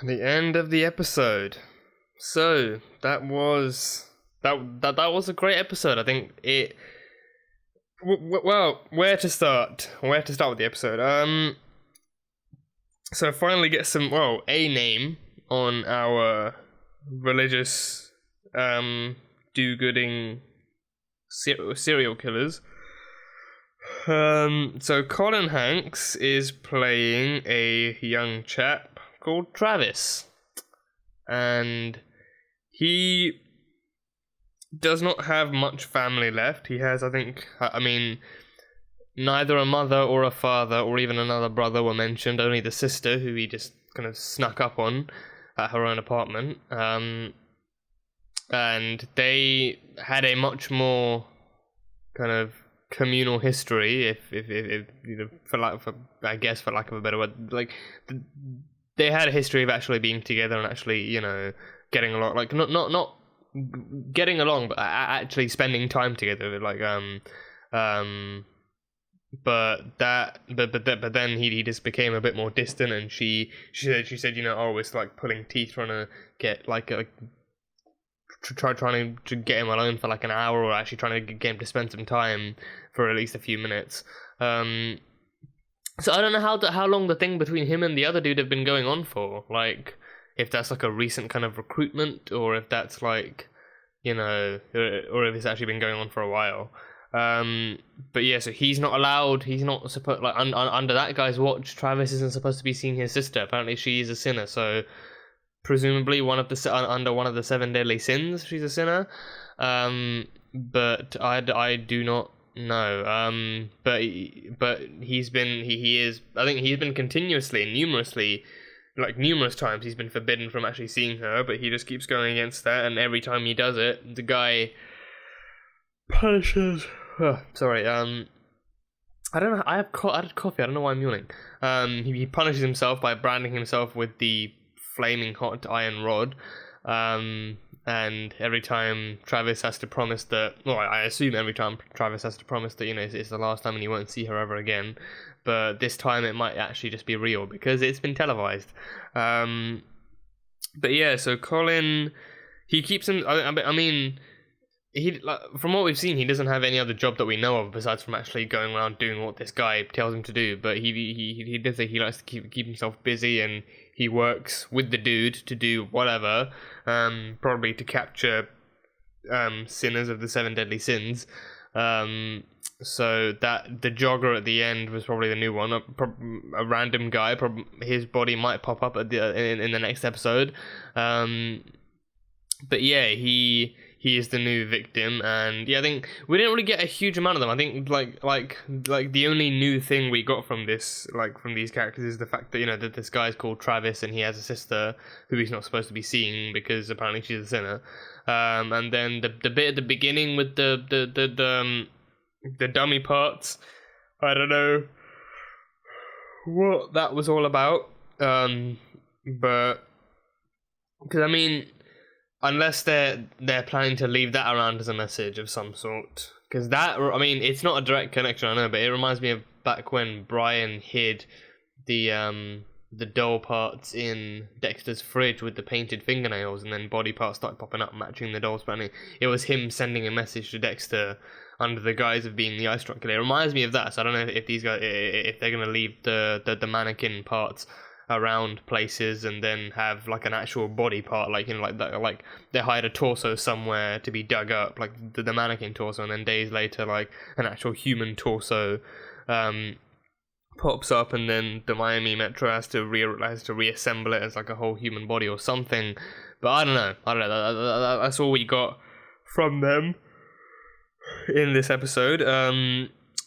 The end of the episode. So that was a great episode. I think it. Well, where to start? Where to start with the episode? So finally get a name on our religious do-gooding serial killers. So Colin Hanks is playing a young chap called Travis, and he does not have much family left. He has, neither a mother or a father or even another brother were mentioned, only the sister, who he just kind of snuck up on at her own apartment. And they had a much more kind of communal history, if you know, for lack of a better word, like they had a history of actually being together and actually, you know, getting along, like not getting along, but actually spending time together, like but then he just became a bit more distant, and she said, you know, oh, it's like pulling teeth trying to get like a trying to get him alone for like an hour, or actually trying to get him to spend some time for at least a few minutes. So I don't know how long the thing between him and the other dude have been going on for. Like, if that's like a recent kind of recruitment, or if that's like, you know, or if it's actually been going on for a while. But yeah, so he's not allowed. He's not supposed, like, under that guy's watch, Travis isn't supposed to be seeing his sister. Apparently, she is a sinner. So presumably under one of the 7 deadly sins, she's a sinner. But I do not know. But he's been he is, I think he's been continuously and numerous times he's been forbidden from actually seeing her, but he just keeps going against that, and every time he does it, the guy punishes. Sorry. I don't know. I had coffee. I don't know why I'm yawning. He punishes himself by branding himself with the flaming hot iron rod. And every time Travis has to promise that, well, I assume every time Travis has to promise that, you know, it's the last time and he won't see her ever again. But this time it might actually just be real because it's been televised. But yeah, so Colin, he keeps him. He, like, from what we've seen, he doesn't have any other job that we know of besides from actually going around doing what this guy tells him to do. But he did say he likes to keep himself busy, and he works with the dude to do whatever, probably to capture sinners of the 7 deadly sins. So that the jogger at the end was probably the new one, a random guy. His body might pop up at in the next episode. But yeah, he is the new victim, and yeah, I think we didn't really get a huge amount of them. I think like the only new thing we got from this, like from these characters, is the fact that, you know, that this guy's called Travis and he has a sister who he's not supposed to be seeing because apparently she's a sinner. And then the bit at the beginning with the dummy parts, I don't know what that was all about. But because I mean, unless they're planning to leave that around as a message of some sort, because that, I mean, it's not a direct connection, I know, but it reminds me of back when Brian hid the doll parts in Dexter's fridge with the painted fingernails, and then body parts started popping up matching the doll's painting. It was him sending a message to Dexter under the guise of being the ice truck killer. It reminds me of that. So I don't know if these guys, if they're gonna leave the mannequin parts around places and then have like an actual body part, like, you know, like that, like they hide a torso somewhere to be dug up, like the mannequin torso, and then days later like an actual human torso pops up, and then the Miami Metro has to reassemble it as like a whole human body or something. But I don't know. That's all we got from them in this episode.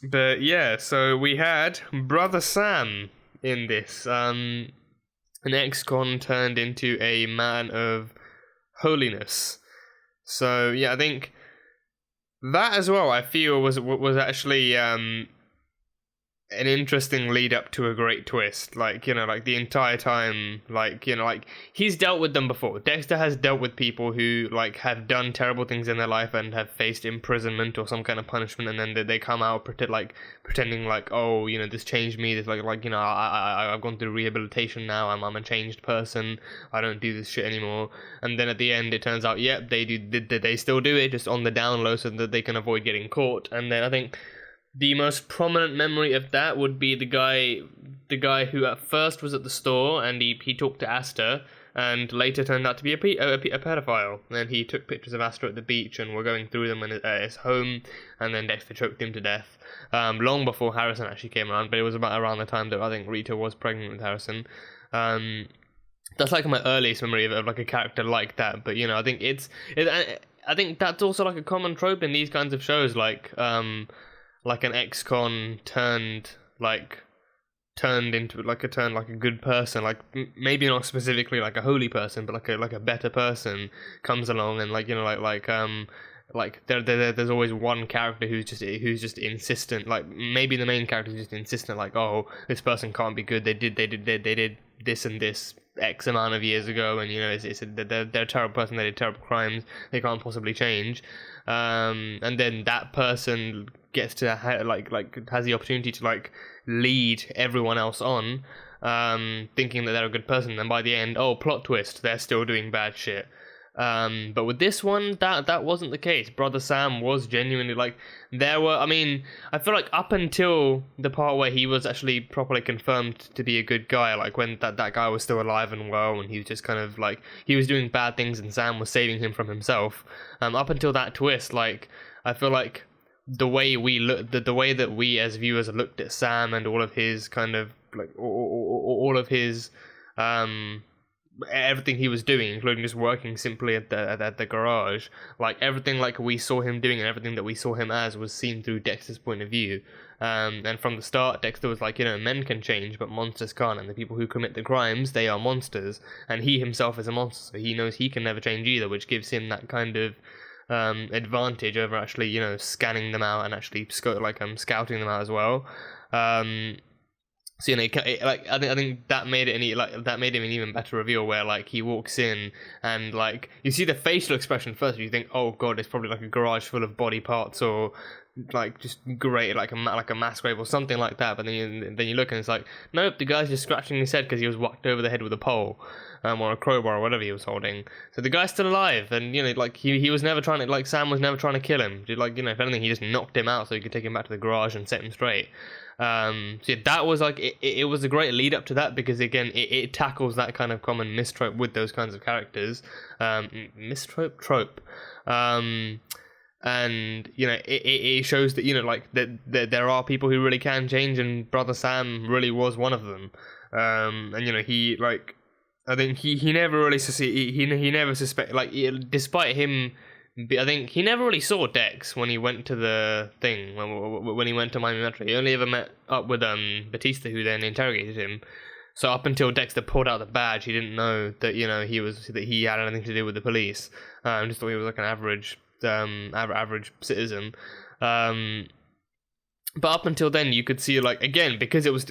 But yeah, so we had Brother Sam in this, an ex-con turned into a man of holiness. So yeah, I think that as well, I feel was actually an interesting lead up to a great twist. Like, you know, like the entire time, like, you know, like he's dealt with them before. Dexter has dealt with people who like have done terrible things in their life and have faced imprisonment or some kind of punishment, and then they come out pretending like, oh, you know, this changed me. This like you know, I've gone through rehabilitation now. I'm a changed person. I don't do this shit anymore. And then at the end, it turns out, yep, they still do it, just on the down low, so that they can avoid getting caught. And then I think the most prominent memory of that would be the guy who at first was at the store and he talked to Asta and later turned out to be a pedophile. And he took pictures of Asta at the beach and were going through them at his home, and then Dexter choked him to death. Long before Harrison actually came around, but it was about around the time that I think Rita was pregnant with Harrison. That's like my earliest memory of like a character like that. But you know, I think I think that's also like a common trope in these kinds of shows, like an ex-con turned into like a good person, like maybe not specifically like a holy person, but like a better person comes along, and like, you know, like there's always one character who's just insistent, like maybe the main character is just insistent, like, oh, this person can't be good, they did this and this X amount of years ago, and you know, they're a terrible person, they did terrible crimes, they can't possibly change. And then that person gets to has the opportunity to like lead everyone else on, thinking that they're a good person, and by the end, oh, plot twist, they're still doing bad shit. But with this one, that wasn't the case. Brother Sam was genuinely like, I feel like up until the part where he was actually properly confirmed to be a good guy, like when that guy was still alive and well, and he was just kind of like, he was doing bad things and Sam was saving him from himself. Up until that twist, like, I feel like the way that we as viewers looked at Sam and all of his kind of like all of his everything he was doing, including just working simply at the garage, like everything like we saw him doing and everything that we saw him as was seen through Dexter's point of view. And from the start, Dexter was like, you know, men can change, but monsters can't, and the people who commit the crimes, they are monsters, and he himself is a monster, so he knows he can never change either, which gives him that kind of advantage over actually, you know, scanning them out and actually scouting them out as well. So, you know, I think that made it him an even better reveal, where like he walks in and like you see the facial expression first, you think, oh god, it's probably like a garage full of body parts, or like just great like a mass grave or something like that. But then you look and it's like, nope, the guy's just scratching his head because he was whacked over the head with a pole, or a crowbar or whatever he was holding. So the guy's still alive, and you know, like he was never trying to, like, Sam was never trying to kill him. Like, you know, if anything, he just knocked him out so he could take him back to the garage and set him straight. So yeah, that was like it was a great lead up to that, because again it tackles that kind of common mistrope with those kinds of characters, trope. And you know, it shows that, you know, like that there are people who really can change, and Brother Sam really was one of them. And you know, he, like, I think he never really he never suspect, like, despite him, I think he never really saw Dex when he went to the thing, when he went to Miami Metro. He only ever met up with Batista, who then interrogated him. So up until Dexter pulled out the badge, he didn't know that, you know, he had anything to do with the police. Just thought he was like an average citizen. But up until then, you could see, like, again, because it was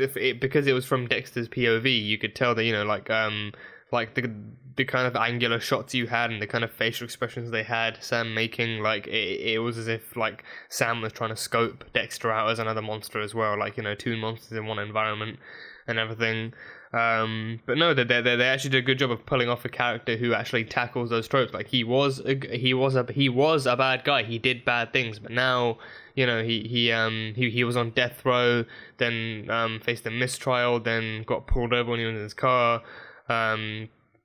from Dexter's POV, you could tell that, you know, like the kind of angular shots you had and the kind of facial expressions they had Sam making, like it was as if like Sam was trying to scope Dexter out as another monster as well, like, you know, two monsters in one environment and everything. But no, they actually did a good job of pulling off a character who actually tackles those tropes. Like, he was a bad guy. He did bad things, but now, you know, he was on death row, then faced a mistrial, then got pulled over when he was in his car,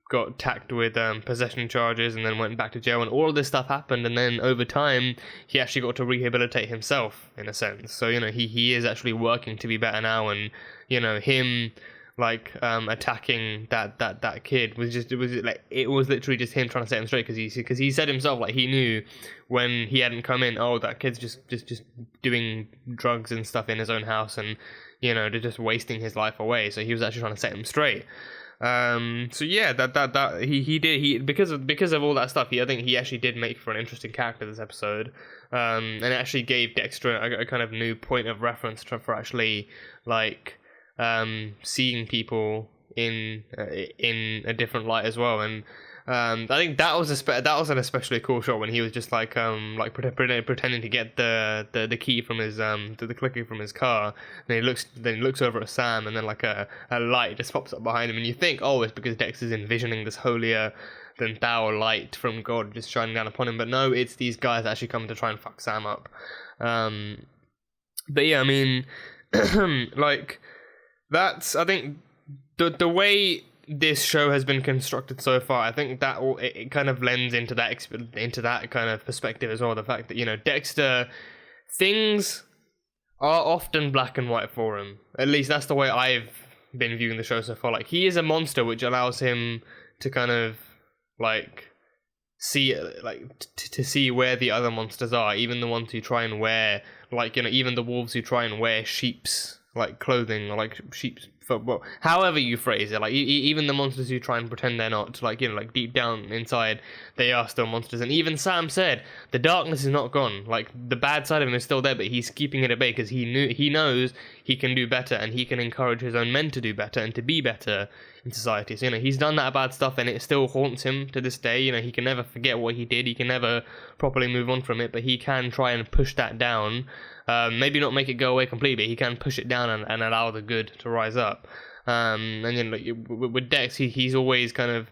got tacked with possession charges, and then went back to jail, and all of this stuff happened, and then over time he actually got to rehabilitate himself in a sense. So, you know, he is actually working to be better now, and, you know, him like attacking that kid was literally just him trying to set him straight, because he said himself, like, he knew when he hadn't come in, oh, that kid's just doing drugs and stuff in his own house, and, you know, they're just wasting his life away. So he was actually trying to set him straight. So yeah, that he did because of all that stuff. I think he actually did make for an interesting character this episode, and it actually gave Dexter a kind of new point of reference for actually like seeing people in a different light as well. And I think that was an especially cool shot when he was just like pretending to get the key from his the clicker from his car. And he looks over at Sam, and then like a light just pops up behind him, and you think, oh, it's because Dexter's envisioning this holier than thou light from God just shining down upon him. But no, it's these guys actually coming to try and fuck Sam up. But yeah, I mean, like that's, I think the way this show has been constructed so far, I think that it kind of lends into that kind of perspective as well. The fact that, you know, Dexter, things are often black and white for him. At least that's the way I've been viewing the show so far. Like, he is a monster, which allows him to kind of like see, like to see where the other monsters are, even the ones who try and wear, like, you know, even the wolves who try and wear sheep's like clothing, or like sheep's, well, however you phrase it, like even the monsters who try and pretend they're not, like, you know, like deep down inside they are still monsters. And even Sam said the darkness is not gone, like the bad side of him is still there, but he's keeping it at bay because he knows he can do better, and he can encourage his own men to do better and to be better in society. So, you know, he's done that bad stuff, and it still haunts him to this day. You know, he can never forget what he did, he can never properly move on from it, but he can try and push that down. Maybe not make it go away completely, but he can push it down and allow the good to rise up. And then, like, with Dex, he's always kind of,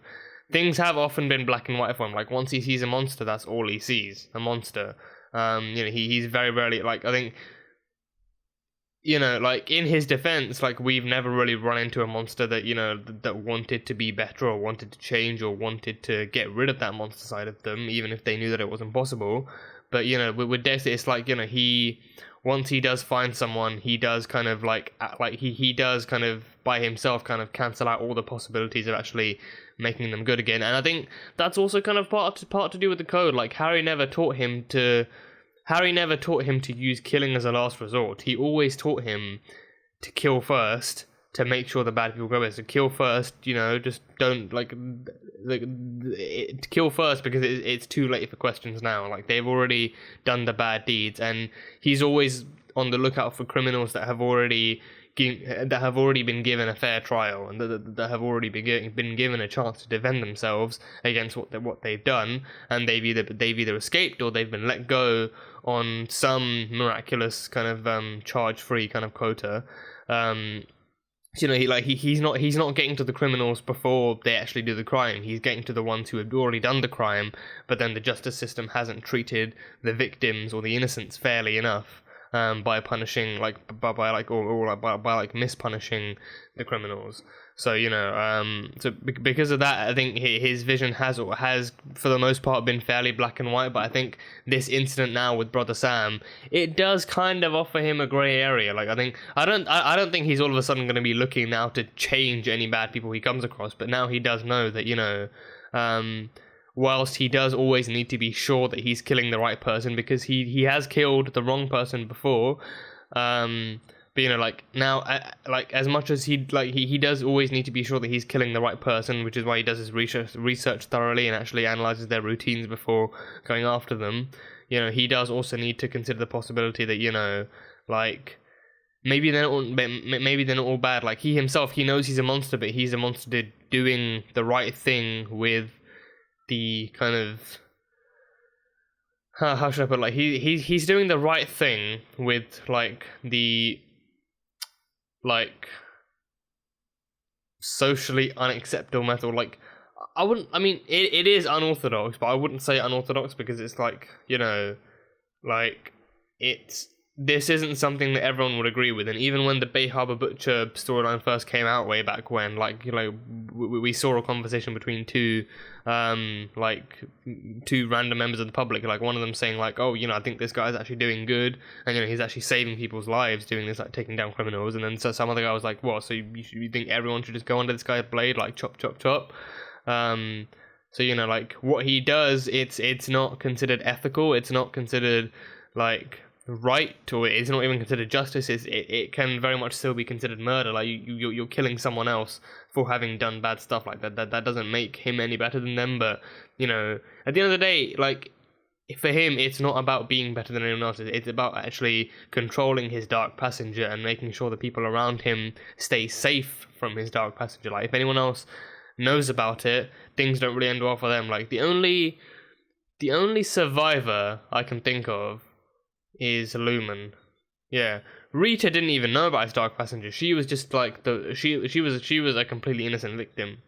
things have often been black and white for him. Like, once he sees a monster, that's all he sees, a monster. You know, he's very rarely, like, I think, you know, like, in his defense, like, we've never really run into a monster that, you know, that wanted to be better, or wanted to change, or wanted to get rid of that monster side of them, even if they knew that it wasn't possible. But, you know, with Dexter, it's like, you know, once he does find someone, he does kind of like he does kind of by himself kind of cancel out all the possibilities of actually making them good again. And I think that's also kind of part to do with the code. Like, Harry never taught him to use killing as a last resort. He always taught him to kill first, to make sure the bad people go away. So kill first, you know, just don't kill first, because it's too late for questions now. Like, they've already done the bad deeds, and he's always on the lookout for criminals that have already been given a fair trial, and that have already been given a chance to defend themselves against what they've done, and they've either escaped or they've been let go on some miraculous kind of charge-free kind of quota. You know, he's not getting to the criminals before they actually do the crime. He's getting to the ones who have already done the crime, but then the justice system hasn't treated the victims or the innocents fairly enough, by punishing, like, by mispunishing the criminals. So, you know, because of that, I think his vision has for the most part been fairly black and white. But I think this incident now with Brother Sam, it does kind of offer him a grey area. Like, I don't think he's all of a sudden going to be looking now to change any bad people he comes across. But now he does know that, you know, whilst he does always need to be sure that he's killing the right person, because he has killed the wrong person before. But, you know, like, now, like, as much as he does always need to be sure that he's killing the right person, which is why he does his research thoroughly and actually analyzes their routines before going after them. You know, he does also need to consider the possibility that, you know, like, maybe they're not all bad. Like, he himself, he knows he's a monster, but he's a monster doing the right thing with the kind of, how should I put it? Like, he's doing the right thing with, like, the, like, socially unacceptable method. Like, it is unorthodox, but I wouldn't say unorthodox, because it's like, you know, like, this isn't something that everyone would agree with. And even when the Bay Harbor Butcher storyline first came out way back when, like, you know, we saw a conversation between two random members of the public, like, one of them saying, like, oh, you know, I think this guy's actually doing good, and, you know, he's actually saving people's lives doing this, like, taking down criminals. And then so some other guy was like, what, so you think everyone should just go under this guy's blade, like, chop, chop, chop? So, you know, like, what he does, it's not considered ethical, it's not considered, like, right, or it's not even considered justice. It can very much still be considered murder. Like you're killing someone else for having done bad stuff like that. That doesn't make him any better than them. But you know, at the end of the day, like, for him, it's not about being better than anyone else. It's about actually controlling his dark passenger and making sure the people around him stay safe from his dark passenger. Like, if anyone else knows about it, things don't really end well for them. Like, the only survivor I can think of is Lumen. Yeah, Rita didn't even know about his dark passenger. She was just like she was a completely innocent victim.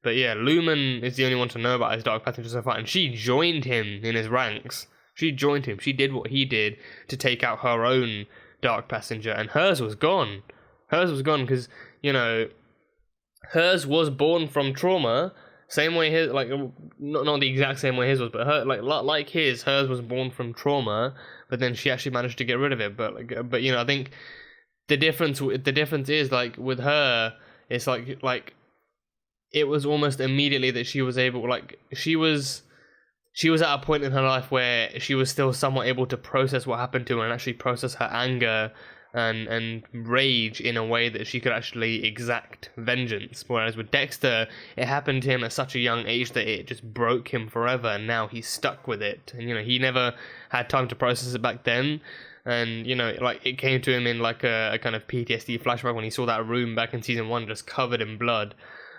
But yeah, Lumen is the only one to know about his dark passenger so far, and she joined him in his ranks. She joined him. She did what he did to take out her own dark passenger, and hers was gone. Hers was gone because, you know, hers was born from trauma, same way his, like, not the exact same way his was, but her, like his, hers was born from trauma, but then she actually managed to get rid of it. But you know, I think the difference is, like, with her, it's like it was almost immediately that she was able, like, she was at a point in her life where she was still somewhat able to process what happened to her and actually process her anger and rage in a way that she could actually exact vengeance. Whereas with Dexter, it happened to him at such a young age that it just broke him forever, and now he's stuck with it. And, you know, he never had time to process it back then. And, you know, like, it came to him in like a kind of PTSD flashback when he saw that room back in season 1 just covered in blood.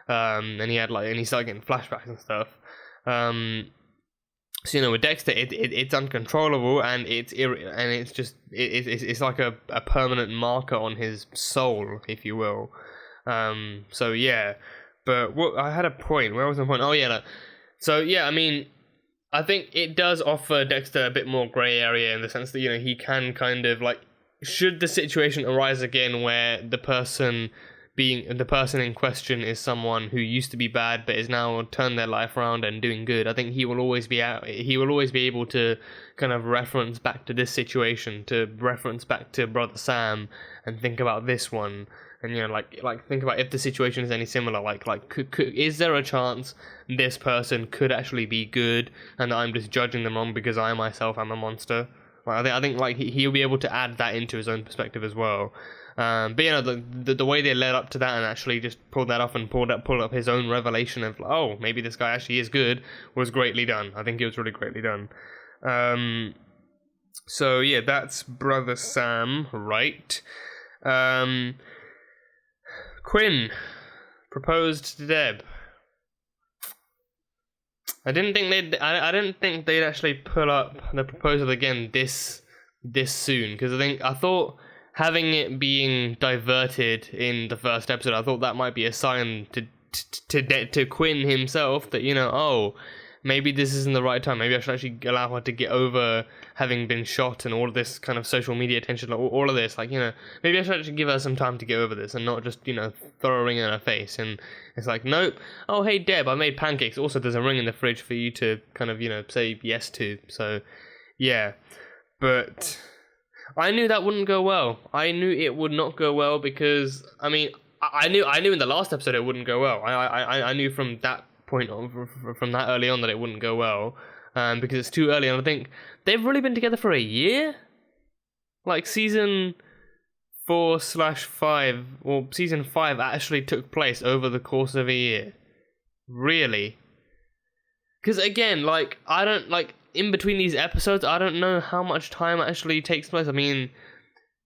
And he started getting flashbacks and stuff. So, you know, with Dexter, it's uncontrollable, and it's like a permanent marker on his soul, if you will. So yeah, but I had a point. Where was my point? Oh yeah. No. So yeah, I mean, I think it does offer Dexter a bit more grey area in the sense that, you know, he can kind of, like, should the situation arise again where the person in question is someone who used to be bad but is now turned their life around and doing good, I think he will always be able to kind of reference back to this situation, to reference back to Brother Sam and think about this one, and, you know, like think about if the situation is any similar, like is there a chance this person could actually be good and that I'm just judging them wrong because I myself am a monster? Like, I think like he'll be able to add that into his own perspective as well. But, you know, the way they led up to that and actually just pulled that off and pulled up his own revelation of, oh, maybe this guy actually is good, was greatly done. I think it was really greatly done. So yeah, that's Brother Sam, right? Quinn proposed to Deb. I didn't think they'd actually pull up the proposal again this soon, because I thought having it being diverted in the first episode, I thought that might be a sign to Quinn himself that, you know, oh, maybe this isn't the right time. Maybe I should actually allow her to get over having been shot and all of this kind of social media attention, all of this. Like, you know, maybe I should actually give her some time to get over this and not just, you know, throw a ring in her face. And it's like, nope. Oh, hey, Deb, I made pancakes. Also, there's a ring in the fridge for you to kind of, you know, say yes to. So, yeah. But I knew that wouldn't go well. I knew it would not go well because, I mean, I knew in the last episode it wouldn't go well. I knew from that point on, from that early on, that it wouldn't go well, because it's too early. And I think they've really been together for a year. Like, season 4/5, or season 5 actually took place over the course of a year. Really? Because again, like, I don't, like, in between these episodes, I don't know how much time actually takes place. I mean,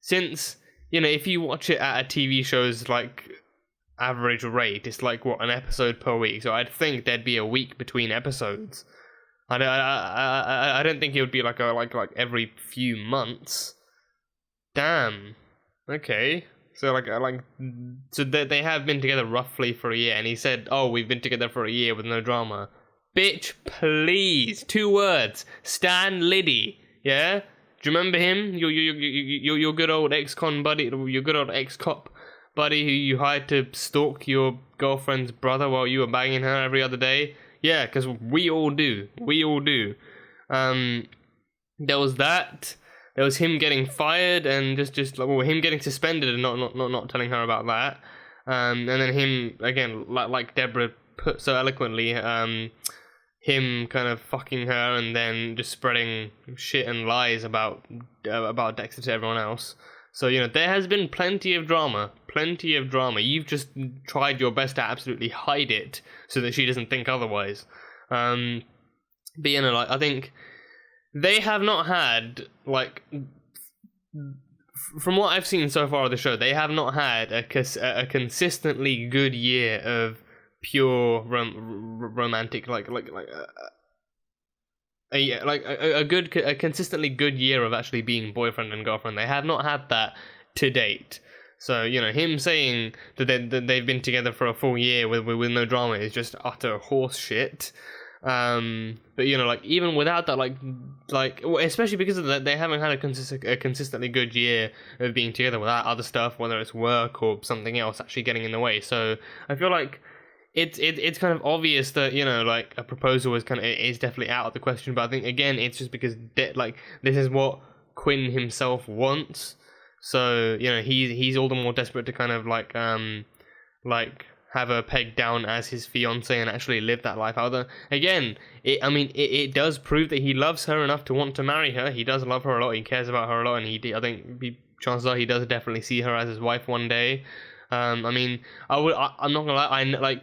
since, you know, if you watch it at a TV show's, like, average rate, it's like, what, an episode per week. So I'd think there'd be a week between episodes. I don't think it would be like every few months. Damn. Okay. So so they have been together roughly for a year, and he said, "Oh, we've been together for a year with no drama." Bitch, please. 2 words. Stan Liddy. Yeah? Do you remember him? Your good old ex-con buddy, your good old ex-cop buddy who you hired to stalk your girlfriend's brother while you were banging her every other day? Yeah, because we all do. We all do. There was that. There was him getting fired and just him getting suspended and not telling her about that. And then him, again, like Debra put so eloquently, him kind of fucking her and then just spreading shit and lies about Dexter to everyone else. So, you know, there has been plenty of drama. You've just tried your best to absolutely hide it so that she doesn't think otherwise. But, you know, like, I think they have not had, like, from what I've seen so far of the show, they have not had a consistently good year of pure romantic, a consistently good year of actually being boyfriend and girlfriend. They have not had that to date. So, you know, him saying that they've been together for a full year with no drama is just utter horse shit. But, you know, like, even without that, like especially because of that, they haven't had a consistently good year of being together without other stuff, whether it's work or something else actually getting in the way. So I feel like it's kind of obvious that, you know, like, a proposal is definitely out of the question. But I think, again, it's just because this is what Quinn himself wants. So, you know, he's all the more desperate to kind of like have her pegged down as his fiance and actually live that life out there. Again, it does prove that he loves her enough to want to marry her. He does love her a lot. He cares about her a lot, and chances are he does definitely see her as his wife one day. I'm not gonna lie.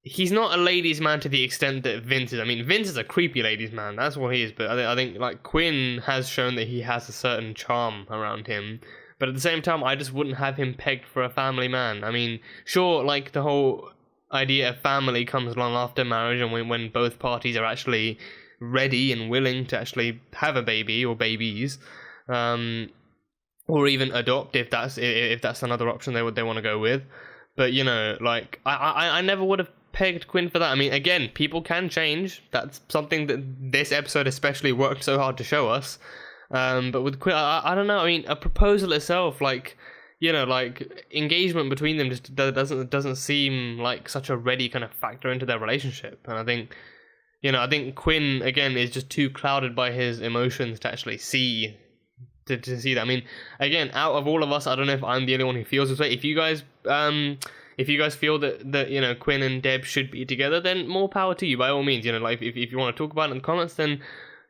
He's not a ladies' man to the extent that Vince is. I mean, Vince is a creepy ladies' man. That's what he is. But I think like, Quinn has shown that he has a certain charm around him. But at the same time, I just wouldn't have him pegged for a family man. I mean, sure, like, the whole idea of family comes along after marriage, and when both parties are actually ready and willing to actually have a baby or babies, or even adopt if that's another option they want to go with. But, you know, like, I never would have pegged Quinn for that. I mean, again, people can change. That's something that this episode especially worked so hard to show us. But with Quinn, I don't know. I mean, a proposal itself, like, you know, like, engagement between them just doesn't seem like such a ready kind of factor into their relationship. And I think Quinn, again, is just too clouded by his emotions to actually see that. I mean, again, out of all of us, I don't know if I'm the only one who feels this way. If you guys feel that you know, Quinn and Deb should be together, then more power to you, by all means. You know, like, if you want to talk about it in the comments, then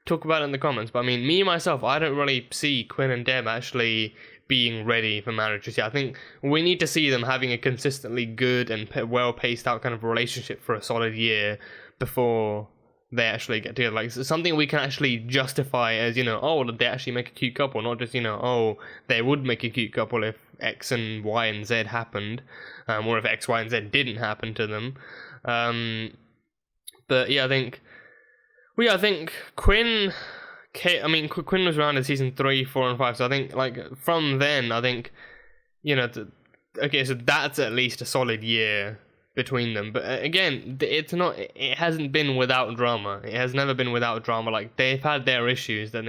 talk about it in the comments. But I mean, me myself, I don't really see Quinn and Deb actually being ready for marriage just yet. I think we need to see them having a consistently good and well paced out kind of relationship for a solid year before they actually get together. Like, something we can actually justify as, you know, oh, did they actually make a cute couple, not just, you know, oh, they would make a cute couple if X and Y and Z happened, or if X, Y, and Z didn't happen to them. But yeah, I think Quinn was around in season 3, 4, and 5, so I think, like, from then, I think, you know, okay, so that's at least a solid year between them. But again, it hasn't been without drama. It has never been without drama. Like, they've had their issues that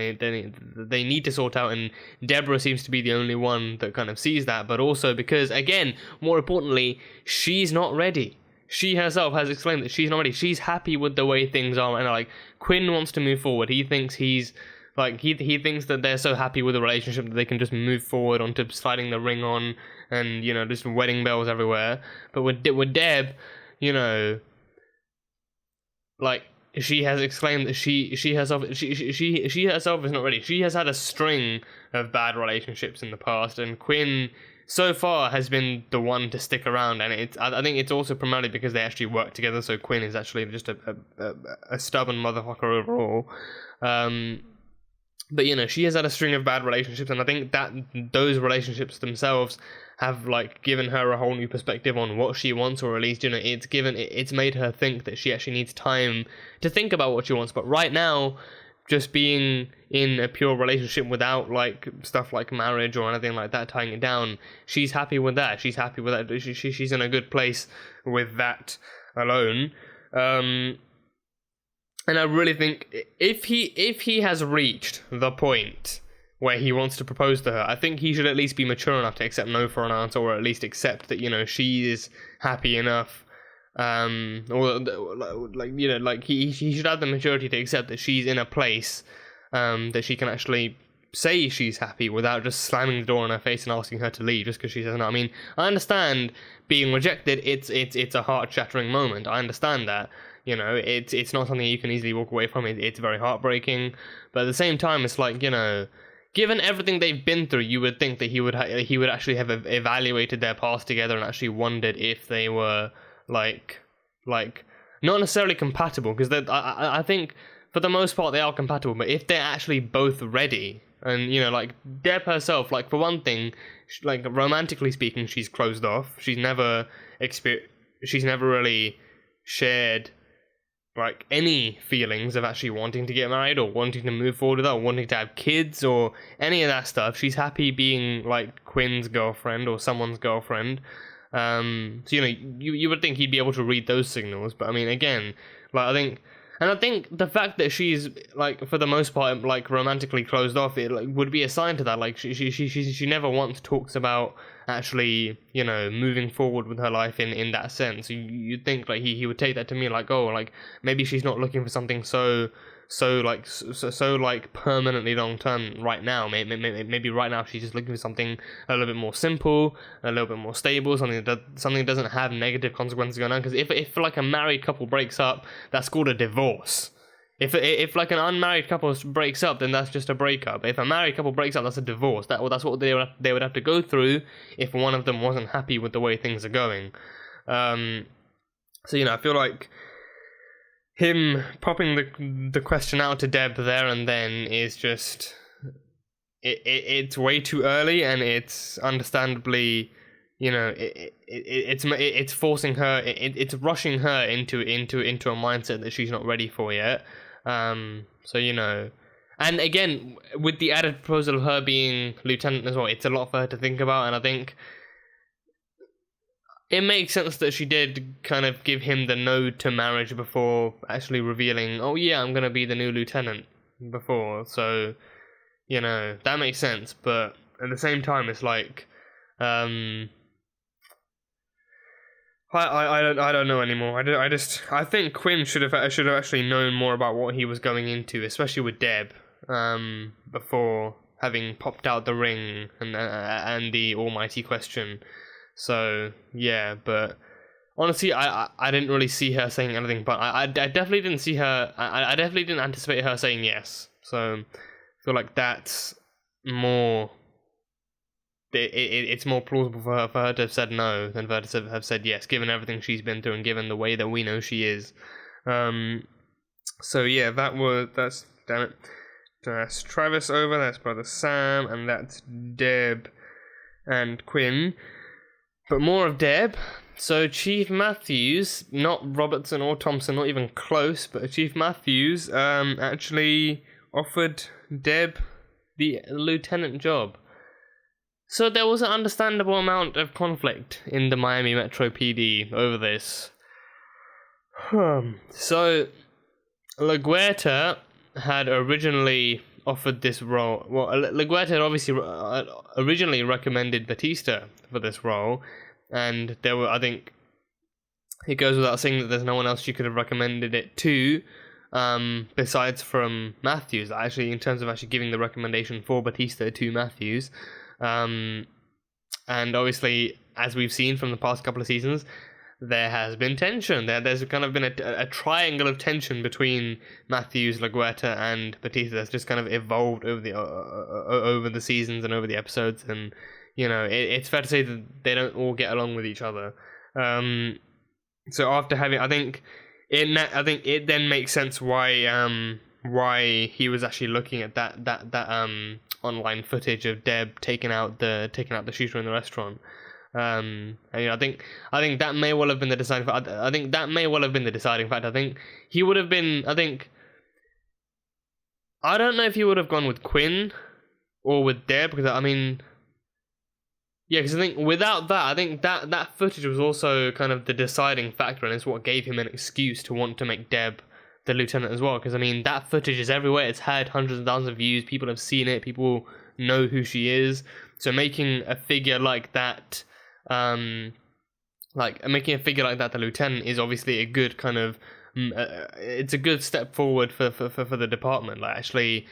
they need to sort out, and Debra seems to be the only one that kind of sees that. But also because, again, more importantly, she's not ready. She herself has explained that she's not ready. She's happy with the way things are, and like, Quinn wants to move forward. He thinks he thinks that they're so happy with the relationship that they can just move forward onto sliding the ring on, and, you know, just wedding bells everywhere. But with Deb, you know, like, she has exclaimed that she herself is not ready. She has had a string of bad relationships in the past, and Quinn so far has been the one to stick around, and I think it's also primarily because they actually work together. So Quinn is actually just a stubborn motherfucker overall. But, you know, she has had a string of bad relationships, and I think that those relationships themselves have, like, given her a whole new perspective on what she wants, or at least, you know, it's made her think that she actually needs time to think about what she wants. But right now, just being in a pure relationship without, like, stuff like marriage or anything like that tying it down, she's happy with that. She's in a good place with that alone. And I really think if he has reached the point where he wants to propose to her, I think he should at least be mature enough to accept no for an answer, or at least accept that, you know, she is happy enough. Or like, you know, like, he should have the maturity to accept that she's in a place that she can actually say she's happy without just slamming the door in her face and asking her to leave just because she says no. I mean, I understand being rejected. It's a heart-shattering moment. I understand that. You know, it's not something you can easily walk away from. It's very heartbreaking, but at the same time, it's like, you know, given everything they've been through, you would think that he would actually have evaluated their past together and actually wondered if they were like not necessarily compatible, because I think for the most part they are compatible, but if they're actually both ready, and you know, like Deb herself, like for one thing, like romantically speaking, she's closed off. She's never really shared like any feelings of actually wanting to get married or wanting to move forward with her or wanting to have kids or any of that stuff. She's happy being like Quinn's girlfriend or someone's girlfriend. So you know, you would think he'd be able to read those signals, but I mean, again, like I think the fact that she's like for the most part like romantically closed off, it like would be a sign to that. Like she never once talks about actually, you know, moving forward with her life in that sense. You'd think like he would take that to mean like, oh, like maybe she's not looking for something so permanently long term right now. Maybe right now she's just looking for something a little bit more simple, a little bit more stable, something that doesn't have negative consequences going on. Because if like a married couple breaks up, that's called a divorce. If like an unmarried couple breaks up, then that's just a breakup. If a married couple breaks up, that's a divorce. That's what they would have to go through if one of them wasn't happy with the way things are going. So you know, I feel like him popping the question out to Deb there and then is just it's way too early, and it's understandably, you know, it's forcing her, it's rushing her into a mindset that she's not ready for yet. So you know, and again with the added proposal of her being lieutenant as well, it's a lot for her to think about, and I think it makes sense that she did kind of give him the nod to marriage before actually revealing, oh yeah, I'm gonna be the new lieutenant before. So, you know, that makes sense. But at the same time, it's like, I don't know anymore. I think Quinn should have actually known more about what he was going into, especially with Deb, before having popped out the ring and the almighty question. So yeah, but honestly, I didn't really see her saying anything, but I definitely didn't see her. I definitely didn't anticipate her saying yes. So I feel like that's more. It's more plausible for her to have said no than for her to have said yes, given everything she's been through and given the way that we know she is. So yeah, that's damn it. That's Travis over. That's brother Sam, and that's Deb and Quinn. But more of Deb. So Chief Matthews, not Robertson or Thompson, not even close, but Chief Matthews actually offered Deb the lieutenant job. So there was an understandable amount of conflict in the Miami Metro PD over this. So LaGuerta had originally offered this role. Well, LaGuerta had obviously originally recommended Batista for this role, and there were, I think, it goes without saying that there's no one else she could have recommended it to, besides from Matthews. Actually, in terms of actually giving the recommendation for Batista to Matthews, and obviously, as we've seen from the past couple of seasons, there has been tension. There's kind of been a triangle of tension between Matthews, LaGuerta, and Batista that's just kind of evolved over the seasons and over the episodes, and you know, it's fair to say that they don't all get along with each other. So after having, I think it then makes sense why he was actually looking at that online footage of Deb taking out the shooter in the restaurant. And you know, I think that may well have been the deciding factor. I think that may well have been the deciding factor. I think he would have been. I don't know if he would have gone with Quinn or with Deb, because I mean, yeah, because I think without that, I think that footage was also kind of the deciding factor, and it's what gave him an excuse to want to make Deb the lieutenant as well. Because I mean, that footage is everywhere. It's had hundreds of thousands of views. People have seen it. People know who she is. So making a figure like that. Making a figure like that the lieutenant is obviously a good kind of it's a good step forward for the department, like actually,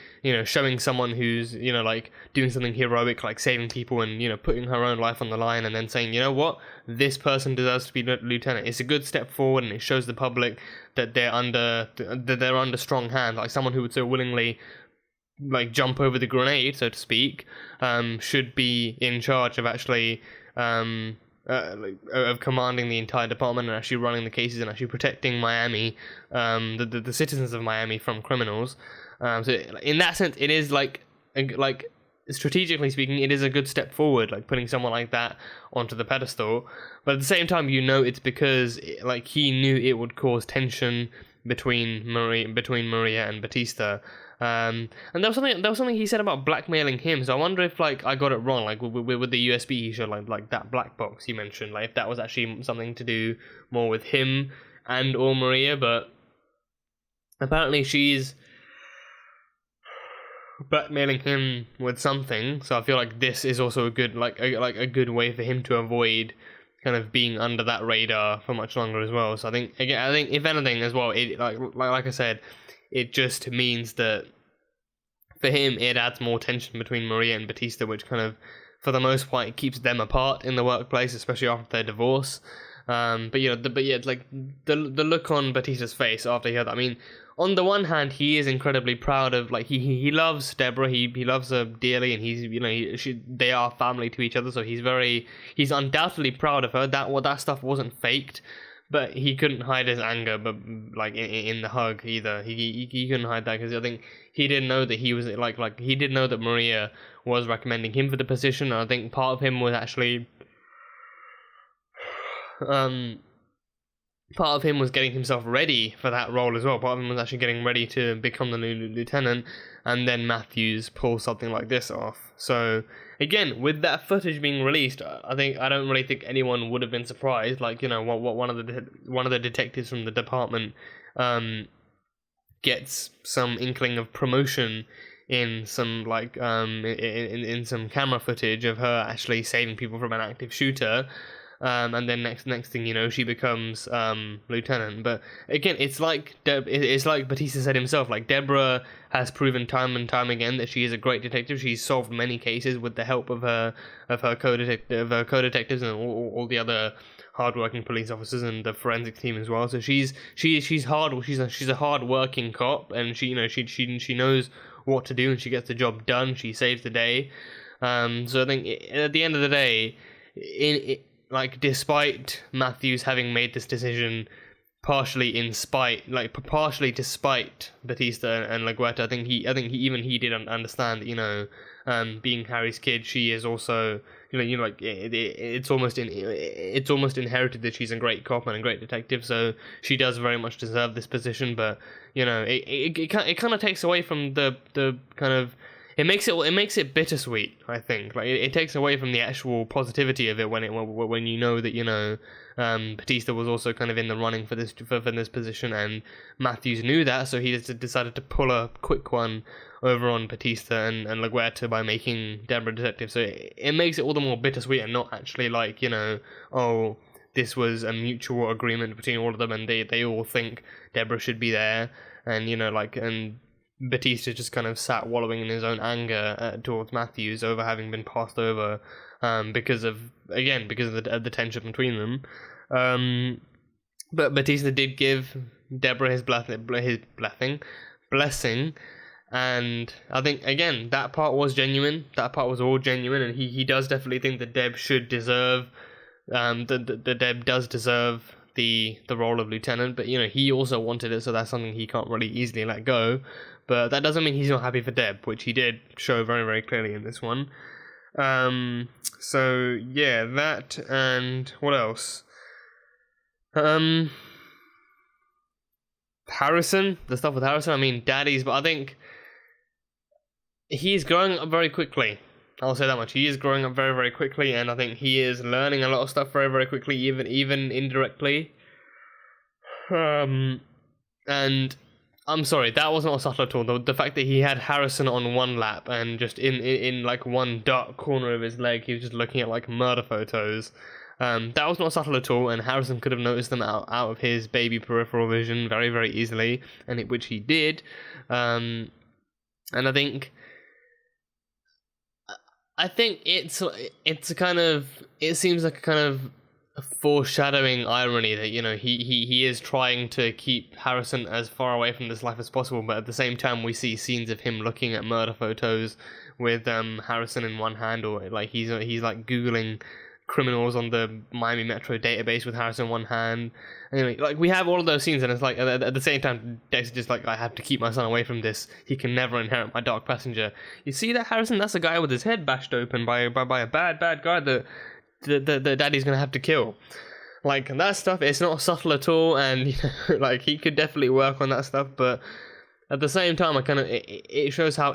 showing someone who's, like doing something heroic, like saving people and, putting her own life on the line, and then saying, you know what, this person deserves to be lieutenant. It's a good step forward, and it shows the public that they're under strong hand, like someone who would so willingly like jump over the grenade, so to speak, should be in charge of actually of commanding the entire department and actually running the cases and actually protecting Miami, the citizens of Miami from criminals. So in that sense, it is like strategically speaking, it is a good step forward, like putting someone like that onto the pedestal. But at the same time, it's because like he knew it would cause tension between Maria and Batista. And there was something he said about blackmailing him. So I wonder if like I got it wrong. Like with the USB he showed, like that black box he mentioned, like if that was actually something to do more with him and or Maria. But apparently she's blackmailing him with something. So I feel like this is also a good a good way for him to avoid kind of being under that radar for much longer as well. So I think if anything as well, it like I said, it just means that for him it adds more tension between Maria and Batista, which kind of, for the most part, keeps them apart in the workplace, especially after their divorce. But like the look on Batista's face after he heard that. I mean, on the one hand, he is incredibly proud of, like, he loves Debra, he loves her dearly, and he's they are family to each other, so he's undoubtedly proud of her. That stuff wasn't faked. But he couldn't hide his anger, but like in the hug either. He couldn't hide that, because I think he didn't know that he was like he didn't know that Maria was recommending him for the position. And I think part of him was actually part of him was getting himself ready for that role as well. Part of him was actually getting ready to become the new lieutenant, and then Matthews pulls something like this off. So again, with that footage being released, I don't really think anyone would have been surprised. Like, what one of the detectives from the department gets some inkling of promotion in some in some camera footage of her actually saving people from an active shooter. And then next thing you know, she becomes lieutenant. But again, it's like Batista said himself. Like, Debra has proven time and time again that she is a great detective. She's solved many cases with the help of her co-detectives and all the other hardworking police officers and the forensic team as well. So she's a hard-working cop, and she knows what to do, and she gets the job done. She saves the day. So I think at the end of the day, despite Matthews having made this decision partially to spite Batista and LaGuerta, I think he did understand that, being Harry's kid, she is also, it's almost inherited that she's a great cop and a great detective, so she does very much deserve this position. But it kind of takes away from the kind of, it makes it bittersweet, I think. Like, it takes away from the actual positivity of it when you know that Batista was also kind of in the running for this position, and Matthews knew that, so he just decided to pull a quick one over on Batista and LaGuerta by making Debra detective. So it makes it all the more bittersweet, and not actually like, this was a mutual agreement between all of them, and they all think Debra should be there, and and Batista just kind of sat wallowing in his own anger towards Matthews over having been passed over because of the tension between them. But Batista did give Debra his blessing, and I think again that part was genuine. That part was all genuine, and he does definitely think that Deb should deserve the Deb does deserve the role of lieutenant. But he also wanted it, so that's something he can't really easily let go. But that doesn't mean he's not happy for Deb, which he did show very, very clearly in this one. So yeah, that, and what else? Harrison, the stuff with Harrison. I mean, Daddy's, but I think he's growing up very quickly. I'll say that much. He is growing up very, very quickly, and I think he is learning a lot of stuff very, very quickly, even indirectly. And I'm sorry, that was not subtle at all. The fact that he had Harrison on one lap, and just in like one dark corner of his leg, he was just looking at like murder photos. That was not subtle at all, and Harrison could have noticed them out of his baby peripheral vision very, very easily, which he did. And I think it's a kind of, it seems like a kind of a foreshadowing irony that, you know, he is trying to keep Harrison as far away from this life as possible, but at the same time we see scenes of him looking at murder photos with Harrison in one hand, or like he's like googling criminals on the Miami Metro database with Harrison in one hand. Anyway, like we have all of those scenes, and it's like at the same time Dexter's just like, I have to keep my son away from this. He can never inherit my dark passenger. You see that, Harrison? That's a guy with his head bashed open by a bad guy that the daddy's gonna have to kill. Like, that stuff, it's not subtle at all, and, you know, like, he could definitely work on that stuff, but at the same time, it shows how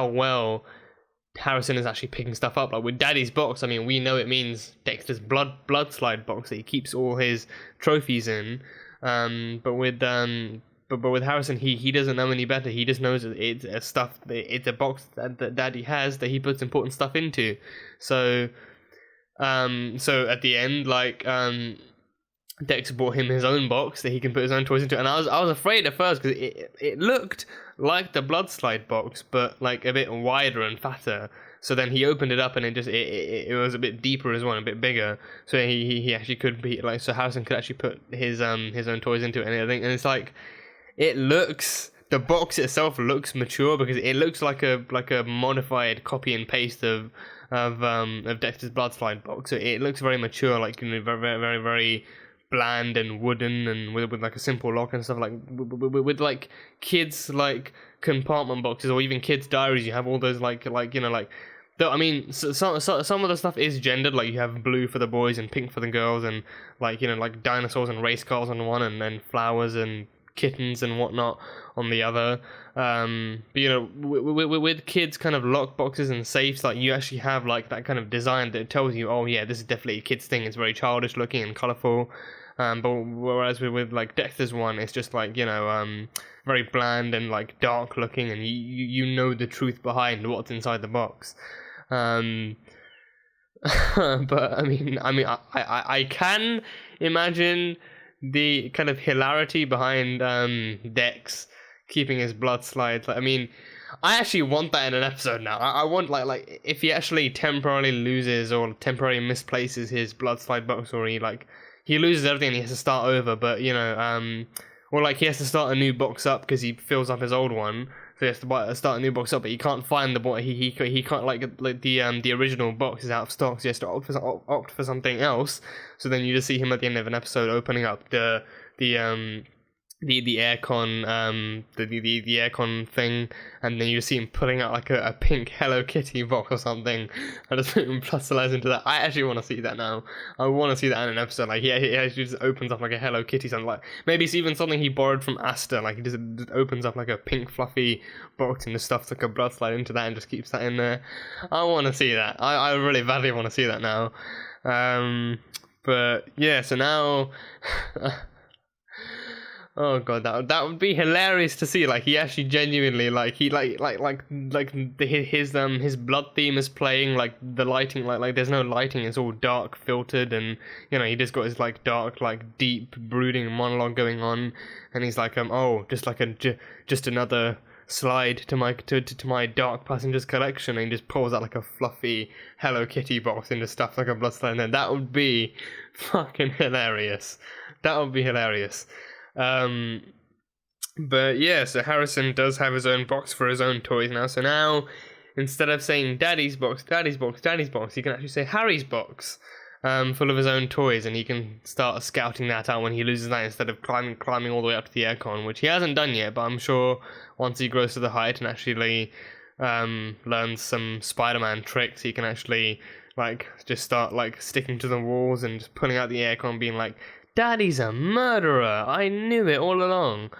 well Harrison is actually picking stuff up. Like with Daddy's box, I mean, we know it means Dexter's blood slide box that he keeps all his trophies in. But with Harrison, he doesn't know any better. He just knows that it's a box that Daddy has that he puts important stuff into. So at the end, like, Dexter bought him his own box that he can put his own toys into, and I was afraid at first because it looked like the blood slide box, but like a bit wider and fatter. So then he opened it up, and it was a bit deeper as well, a bit bigger. So he actually could be like, so Harrison could actually put his own toys into it and everything. And it's like, the box itself looks mature because it looks like a modified copy and paste of Dexter's blood slide box. So it looks very mature, like, you know, very, very, very bland and wooden, and with like a simple lock and stuff, like with like kids like compartment boxes or even kids diaries. You have all those like you know, like, I mean, some of the stuff is gendered, like you have blue for the boys and pink for the girls, and like, you know, like dinosaurs and race cars on one, and then flowers and kittens and whatnot on the other. But, you know, with kids kind of lock boxes and safes, like, you actually have like that kind of design that tells you, oh yeah, this is definitely a kid's thing. It's very childish looking and colourful. But whereas with like Dexter's one, it's just like, you know, very bland and like dark looking, and you know the truth behind what's inside the box. But I mean, I can imagine the kind of hilarity behind Dex keeping his blood slides. Like, I mean, I actually want that in an episode now. I want like if he actually temporarily loses or temporarily misplaces his blood slide box, or he loses everything and he has to start over, but, you know, or like he has to start a new box up because he fills up his old one, so he has to start a new box up, but he can't find the box. He can't like the original box is out of stock, so he has to opt for something else. So then you just see him at the end of an episode opening up the aircon the aircon thing, and then you see him putting out like a pink Hello Kitty box or something, and just putting plus size into that. I actually want to see that now. I want to see that in an episode. Like, he actually just opens up like a Hello Kitty something, like maybe it's even something he borrowed from Asta. Like, he just opens up like a pink fluffy box and just stuffs like a blood slide into that and just keeps that in there. I want to see that. I really badly want to see that now. But yeah, so now. Oh god, that would be hilarious to see. Like, he actually genuinely his blood theme is playing, like the lighting, like there's no lighting, it's all dark filtered, and, you know, he just got his like dark, like deep brooding monologue going on, and he's like, oh, just like just another slide to my dark passengers collection, and he just pulls out like a fluffy Hello Kitty box and just stuff like a blood slide in there. That would be fucking hilarious. That would be hilarious. But yeah, so Harrison does have his own box for his own toys now. So now, instead of saying Daddy's box, he can actually say Harry's box, full of his own toys, and he can start scouting that out when he loses that, instead of climbing all the way up to the aircon, which he hasn't done yet. But I'm sure once he grows to the height and actually learns some Spider-Man tricks, he can actually like just start like sticking to the walls and just pulling out the aircon, being like, Daddy's a murderer, I knew it all along.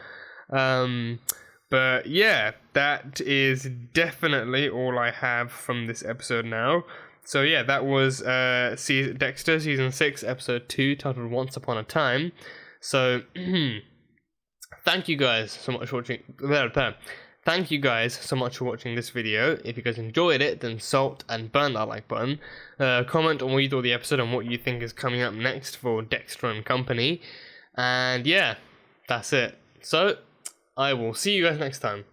But yeah, that is definitely all I have from this episode now. So yeah, that was Dexter Season 6, Episode 2, titled Once Upon a Time. So, thank you guys so much for watching. thank you guys so much for watching this video. If you guys enjoyed it, then salt and burn that like button. Comment on what you thought of the episode and what you think is coming up next for Dexter and company. And yeah, that's it. So, I will see you guys next time.